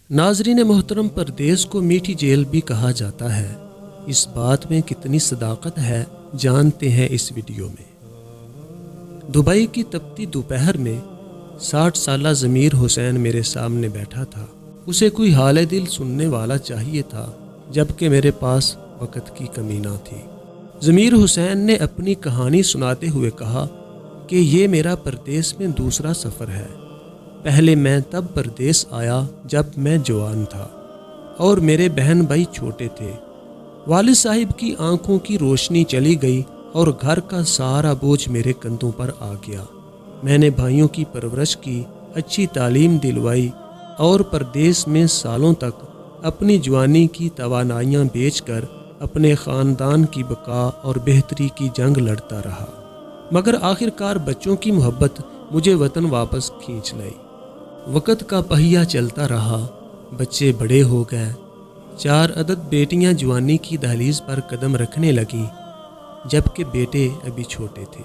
नाज़रीन मोहतरम, परदेस को मीठी जेल भी कहा जाता है। इस बात में कितनी सदाकत है जानते हैं इस वीडियो में। दुबई की तपती दोपहर में 60 साला ज़मीर हुसैन मेरे सामने बैठा था। उसे कोई हाल दिल सुनने वाला चाहिए था, जबकि मेरे पास वक़्त की कमी ना थी। ज़मीर हुसैन ने अपनी कहानी सुनाते हुए कहा कि ये मेरा परदेस में दूसरा सफ़र है। पहले मैं तब परदेस आया जब मैं जवान था और मेरे बहन भाई छोटे थे। वालिद साहिब की आंखों की रोशनी चली गई और घर का सारा बोझ मेरे कंधों पर आ गया। मैंने भाइयों की परवरिश की, अच्छी तालीम दिलवाई और परदेस में सालों तक अपनी जवानी की तवानाइयाँ बेचकर अपने ख़ानदान की बका और बेहतरी की जंग लड़ता रहा। मगर आखिरकार बच्चों की मोहब्बत मुझे वतन वापस खींच लाई। वक़्त का पहिया चलता रहा, बच्चे बड़े हो गए। 4 अदद बेटियां जवानी की दहलीज पर कदम रखने लगीं, जबकि बेटे अभी छोटे थे।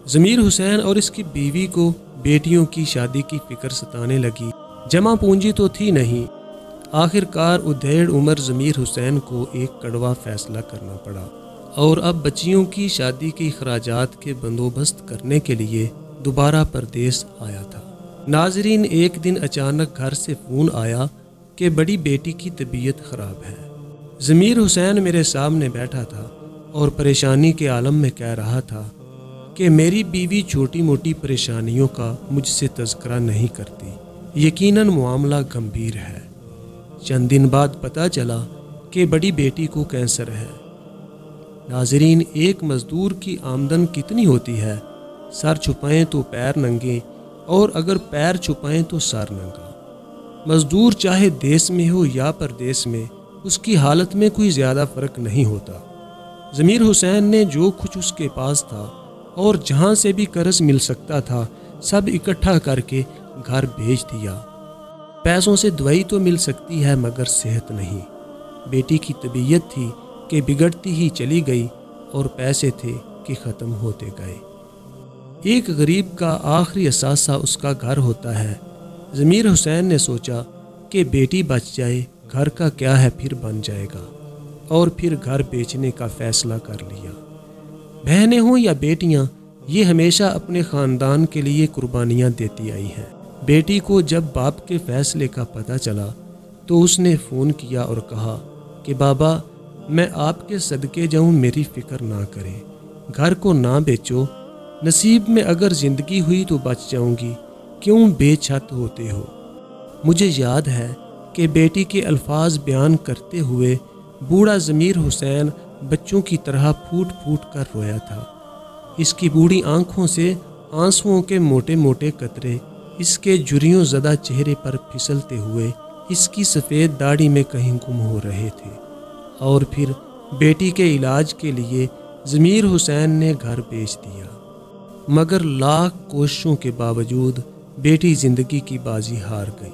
ज़मीर हुसैन और इसकी बीवी को बेटियों की शादी की फ़िक्र सताने लगी। जमा पूंजी तो थी नहीं। आखिरकार उधेड़ उम्र ज़मीर हुसैन को एक कड़वा फ़ैसला करना पड़ा और अब बच्चियों की शादी के अखराजात के बंदोबस्त करने के लिए दोबारा परदेस आया था। नाजरीन, एक दिन अचानक घर से फ़ोन आया कि बड़ी बेटी की तबीयत ख़राब है। ज़मीर हुसैन मेरे सामने बैठा था और परेशानी के आलम में कह रहा था कि मेरी बीवी छोटी मोटी परेशानियों का मुझसे तज़किरा नहीं करती। यकीनन मामला गंभीर है। चंद दिन बाद पता चला कि बड़ी बेटी को कैंसर है। नाजरीन, एक मज़दूर की आमदन कितनी होती है? सर छुपाएं तो पैर नंगे और अगर पैर छुपाएं तो सर नंगा। मज़दूर चाहे देश में हो या परदेस में, उसकी हालत में कोई ज़्यादा फ़र्क नहीं होता। ज़मीर हुसैन ने जो कुछ उसके पास था और जहाँ से भी कर्ज मिल सकता था सब इकट्ठा करके घर भेज दिया। पैसों से दवाई तो मिल सकती है मगर सेहत नहीं। बेटी की तबीयत थी कि बिगड़ती ही चली गई और पैसे थे कि ख़त्म होते गए। एक गरीब का आखिरी असासा उसका घर होता है। ज़मीर हुसैन ने सोचा कि बेटी बच जाए, घर का क्या है फिर बन जाएगा, और फिर घर बेचने का फ़ैसला कर लिया। बहनें हों या बेटियां, ये हमेशा अपने ख़ानदान के लिए कुर्बानियां देती आई हैं। बेटी को जब बाप के फ़ैसले का पता चला तो उसने फ़ोन किया और कहा कि बाबा, मैं आपके सदके जाऊं, मेरी फ़िक्र ना करें, घर को ना बेचो, नसीब में अगर ज़िंदगी हुई तो बच जाऊंगी, क्यों बेछत होते हो। मुझे याद है कि बेटी के अल्फाज बयान करते हुए बूढ़ा ज़मीर हुसैन बच्चों की तरह फूट फूट कर रोया था। इसकी बूढ़ी आंखों से आंसुओं के मोटे मोटे कतरे इसके जुरियों ज़दा चेहरे पर फिसलते हुए इसकी सफ़ेद दाढ़ी में कहीं गुम हो रहे थे। और फिर बेटी के इलाज के लिए ज़मीर हुसैन ने घर बेच दिया। मगर लाख कोशिशों के बावजूद बेटी ज़िंदगी की बाजी हार गई।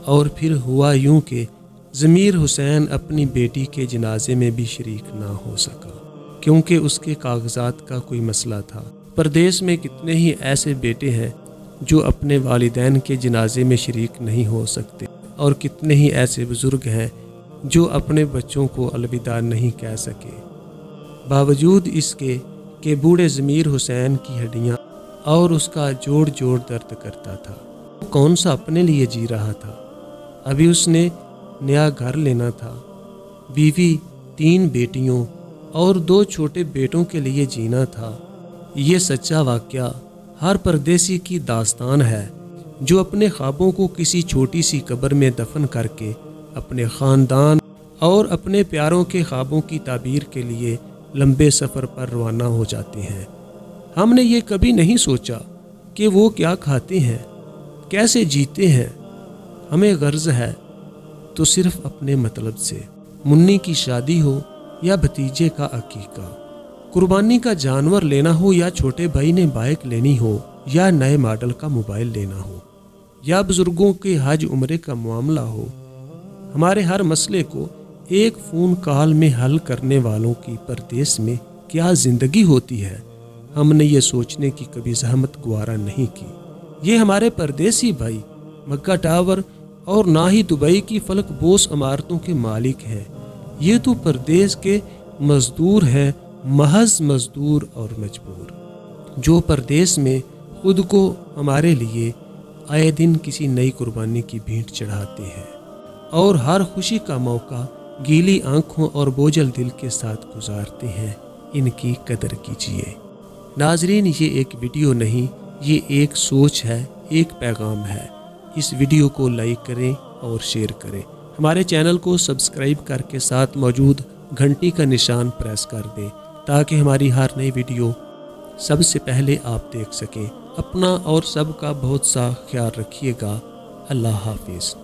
और फिर हुआ यूं कि ज़मीर हुसैन अपनी बेटी के जनाजे में भी शरीक ना हो सका, क्योंकि उसके कागजात का कोई मसला था। परदेस में कितने ही ऐसे बेटे हैं जो अपने वालिदैन के जनाजे में शरीक नहीं हो सकते, और कितने ही ऐसे बुज़ुर्ग हैं जो अपने बच्चों को अलविदा नहीं कह सके। बावजूद इसके कि बूढ़े ज़मीर हुसैन की हड्डियाँ और उसका जोड़ जोड़ दर्द करता था। कौन सा अपने लिए जी रहा था? अभी उसने नया घर लेना था। बीवी, 3 बेटियों और 2 छोटे बेटों के लिए जीना था। ये सच्चा वाक़या हर परदेसी की दास्तान है जो अपने ख्वाबों को किसी छोटी सी कब्र में दफन करके अपने ख़ानदान और अपने प्यारों के ख्वाबों की ताबीर के लिए लंबे सफ़र पर रवाना हो जाते हैं। हमने ये कभी नहीं सोचा कि वो क्या खाते हैं, कैसे जीते हैं। हमें गर्ज है तो सिर्फ अपने मतलब से। मुन्नी की शादी हो या भतीजे का अकीका, कुर्बानी का जानवर लेना हो या छोटे भाई ने बाइक लेनी हो या नए मॉडल का मोबाइल लेना हो या बुजुर्गों के हज उम्रे का मामला हो, हमारे हर मसले को एक फ़ोन कॉल में हल करने वालों की परदेस में क्या ज़िंदगी होती है, हमने ये सोचने की कभी जहमत गुवारा नहीं की। ये हमारे परदेसी भाई मक्का टावर اور نہ ہی دبئی کی فلک بوس عمارتوں کے مالک ہیں۔ یہ تو پردیس کے مزدور ہیں، محض مزدور اور مجبور، جو پردیس میں خود کو ہمارے لیے آئے دن کسی نئی قربانی کی بھیٹ چڑھاتے ہیں اور ہر خوشی کا موقع گیلی آنکھوں اور بوجھل دل کے ساتھ گزارتے ہیں۔ ان کی قدر کیجیے۔ ناظرین، یہ ایک ویڈیو نہیں، یہ ایک سوچ ہے، ایک پیغام ہے۔ اس ویڈیو کو لائک کریں اور شیئر کریں۔ ہمارے چینل کو سبسکرائب کر کے ساتھ موجود گھنٹی کا نشان پریس کر دیں تاکہ ہماری ہر نئی ویڈیو سب سے پہلے آپ دیکھ سکیں۔ اپنا اور سب کا بہت سا خیال رکھیے گا۔ اللہ حافظ۔